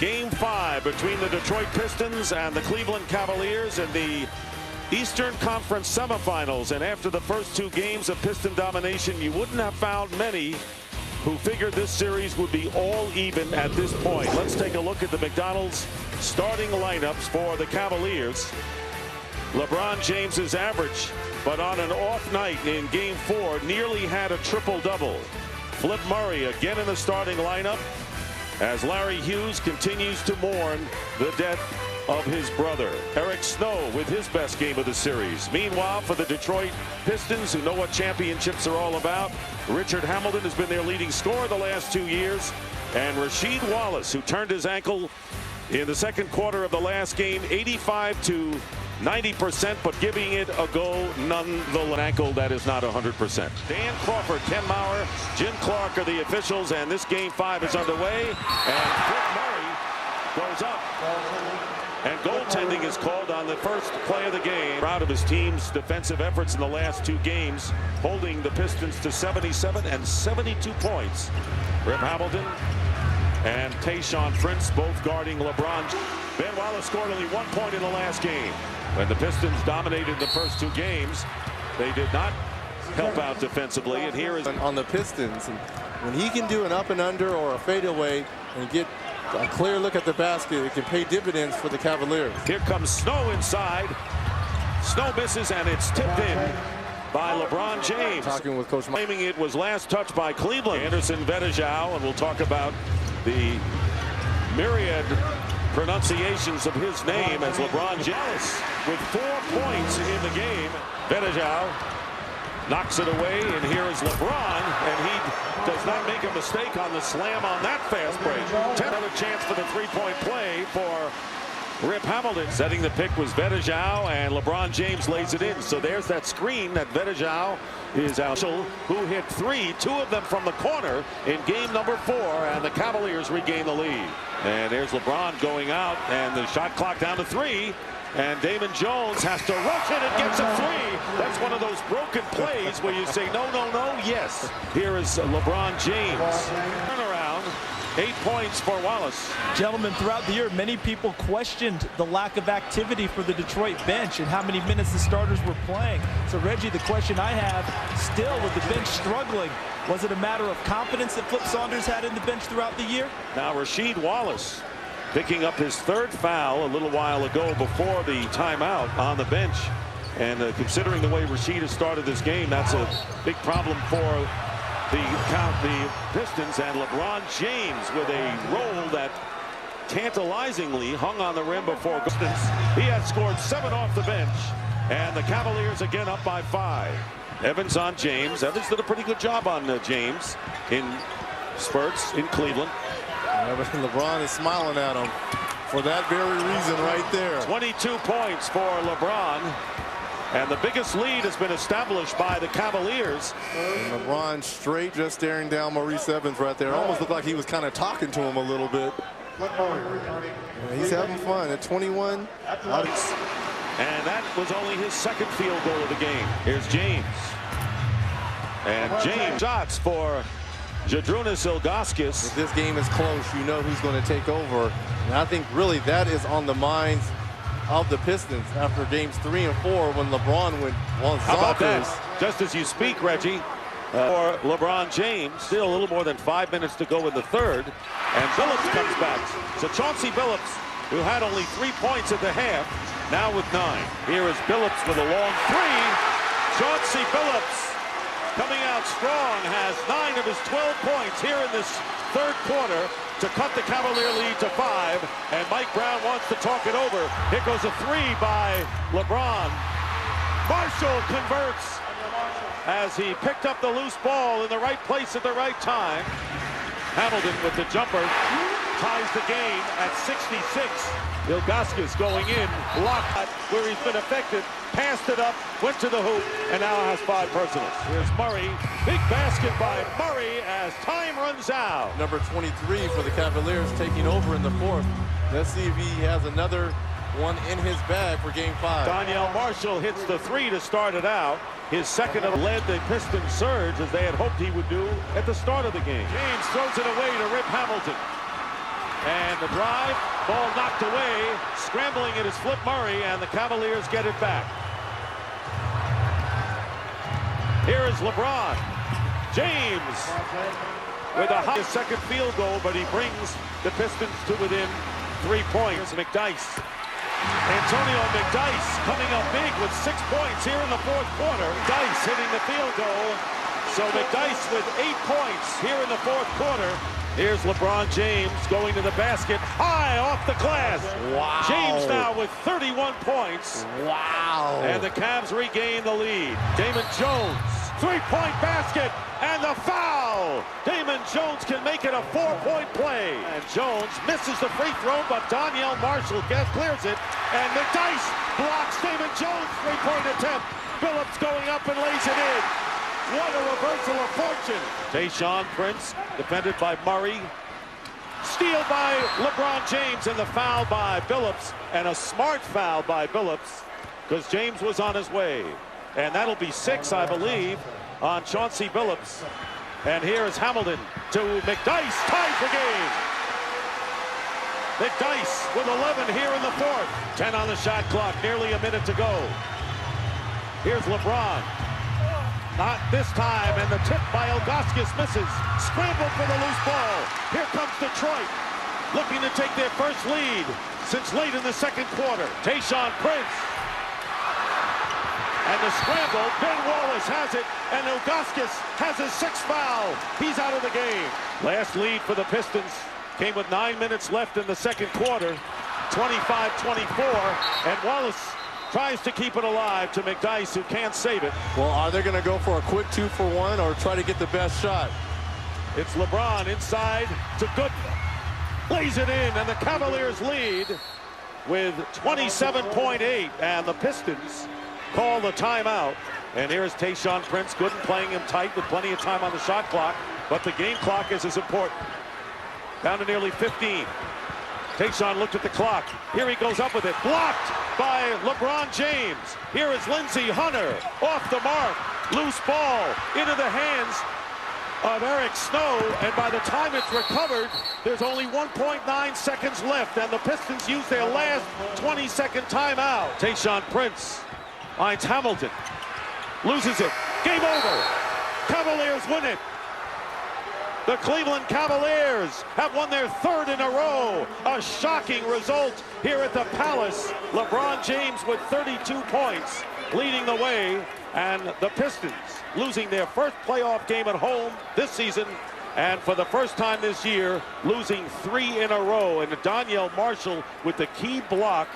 Game 5 between the Detroit Pistons and the Cleveland Cavaliers in the Eastern Conference semifinals. And after the first two games of Piston domination, you wouldn't have found many who figured this series would be all even at this point. Let's take a look at the McDonald's starting lineups for the Cavaliers. LeBron James's average, but on an off night in Game 4, nearly had a triple-double. Flip Murray again in the starting lineup, as Larry Hughes continues to mourn the death of his brother. Eric Snow with his best game of the series. Meanwhile, for the Detroit Pistons, who know what championships are all about, Richard Hamilton has been their leading scorer the last 2 years. And Rasheed Wallace, who turned his ankle in the second quarter of the last game, 85 to 90%, but giving it a go nonetheless. Ankle that is not 100%. Dan Crawford, Ken Maurer, Jim Clark are the officials, and this Game 5 is underway. And Flip Murray goes up. And goaltending is called on the first play of the game. Proud of his team's defensive efforts in the last two games, holding the Pistons to 77 and 72 points. Rip Hamilton and Tayshaun Prince both guarding LeBron. Ben Wallace scored only 1 point in the last game. When the Pistons dominated the first two games, they did not help out defensively. And here is on the Pistons. And when he can do an up and under or a fadeaway and get a clear look at the basket, it can pay dividends for the Cavaliers. Here comes Snow inside. Snow misses, and it's tipped in by LeBron James. Talking with Coach Mike. Claiming it was last touched by Cleveland. Anderson Vedejao, and we'll talk about the myriad pronunciations of his name as LeBron James with 4 points in the game. Vedejao knocks it away, and here is LeBron, and he does not make a mistake on the slam on that fast break. Another chance for the three-point play for Rip Hamilton. Setting the pick was Vedejao, and LeBron James lays it in. So there's that screen that Vedejao is out. Who hit three, 2 of them from the corner in game number 4, and the Cavaliers regain the lead. And there's LeBron going out, and the shot clock down to 3. And Damon Jones has to rush it and gets a 3. That's one of those broken plays where you say no, no, no, yes. Here is LeBron James. Turnaround. 8 points for Wallace. Gentlemen, throughout the year, many people questioned the lack of activity for the Detroit bench and how many minutes the starters were playing. So, Reggie, the question I have, still with the bench struggling, was it a matter of confidence that Flip Saunders had in the bench throughout the year? Now Rasheed Wallace picking up his 3rd foul a little while ago before the timeout on the bench. And considering the way Rasheed has started this game, that's a big problem for the Pistons. And LeBron James with a roll that tantalizingly hung on the rim before Pistons. He had scored 7 off the bench, and the Cavaliers again up by 5. Evans on James. Evans did a pretty good job on James in spurts in Cleveland. LeBron is smiling at him for that very reason right there. 22 points for LeBron. And the biggest lead has been established by the Cavaliers. And LeBron straight just staring down Maurice Evans right there. Almost looked like he was kind of talking to him a little bit. Yeah, he's having fun at 21. And that was only his 2nd field goal of the game. Here's James. And James shots for Zydrunas Ilgauskas. If this game is close, you know who's going to take over. And I think really that is on the minds of the Pistons after games 3 and 4 when LeBron went zonkers. How about that? Just as you speak, Reggie, for LeBron James, still a little more than 5 minutes to go in the 3rd, and Billups comes back. So Chauncey Billups, who had only 3 points at the half, now with 9. Here is Billups with a long 3. Chauncey Billups coming out strong, has 9 of his 12 points here in this 3rd quarter to cut the Cavalier lead to 5. And Mike Brown wants to talk it over. Here goes a 3 by LeBron. Marshall converts as he picked up the loose ball in the right place at the right time. Hamilton with the jumper ties the game at 66. Ilgauskas going in, blocked where he's been effective, passed it up, went to the hoop, and now has 5 personals. Here's Murray, big basket by Murray as time runs out. Number 23 for the Cavaliers taking over in the 4th. Let's see if he has another one in his bag for game 5. Donyell Marshall hits the 3 to start it out. His 2nd of led the Pistons surge as they had hoped he would do at the start of the game. James throws it away to Rip Hamilton. And the drive, ball knocked away. Scrambling it is Flip Murray, and the Cavaliers get it back. Here is LeBron James with a high second field goal, but he brings the Pistons to within 3 points. McDyess. Antonio McDyess coming up big with 6 points here in the fourth quarter. McDyess hitting the field goal. So McDyess with 8 points here in the fourth quarter. Here's LeBron James going to the basket, high off the glass. Wow. James now with 31 points. Wow. And the Cavs regain the lead. Damon Jones, three-point basket, and the foul. Damon Jones can make it a 4-point play. And Jones misses the free throw, but Donyell Marshall clears it. And McDyess blocks Damon Jones' three-point attempt. Phillips going up and lays it in. What a reversal of fortune. Tayshaun Prince, defended by Murray. Steal by LeBron James, and the foul by Phillips. And a smart foul by Phillips, because James was on his way. And that'll be 6, I believe, on Chauncey Billups. And here is Hamilton to McDyess, ties the game. McDyess with 11 here in the fourth. 10 on the shot clock, nearly a minute to go. Here's LeBron. Not this time, and the tip by Ilgauskas misses. Scrambled for the loose ball. Here comes Detroit, looking to take their first lead since late in the second quarter. Tayshaun Prince. And the scramble, Ben Wallace has it, and Ilgauskas has his 6th foul. He's out of the game. Last lead for the Pistons came with 9 minutes left in the second quarter, 25-24, and Wallace tries to keep it alive to McDyess, who can't save it. Well, are they going to go for a quick 2-for-1 or try to get the best shot? It's LeBron inside to Gooden. Lays it in, and the Cavaliers lead with 27.8, and the Pistons call the timeout. And here's Tayshaun Prince. Gooden playing him tight with plenty of time on the shot clock, but the game clock is as important. Down to nearly 15. Tayshaun looked at the clock. Here he goes up with it. Blocked by LeBron James. Here is Lindsey Hunter. Off the mark. Loose ball into the hands of Eric Snow. And by the time it's recovered, there's only 1.9 seconds left. And the Pistons use their last 20-second timeout. Tayshaun Prince finds Hamilton. Loses it. Game over. Cavaliers win it. The Cleveland Cavaliers have won their 3rd in a row. A shocking result here at the Palace. LeBron James with 32 points leading the way, and the Pistons losing their first playoff game at home this season, and for the first time this year losing 3 in a row. And Donyell Marshall with the key block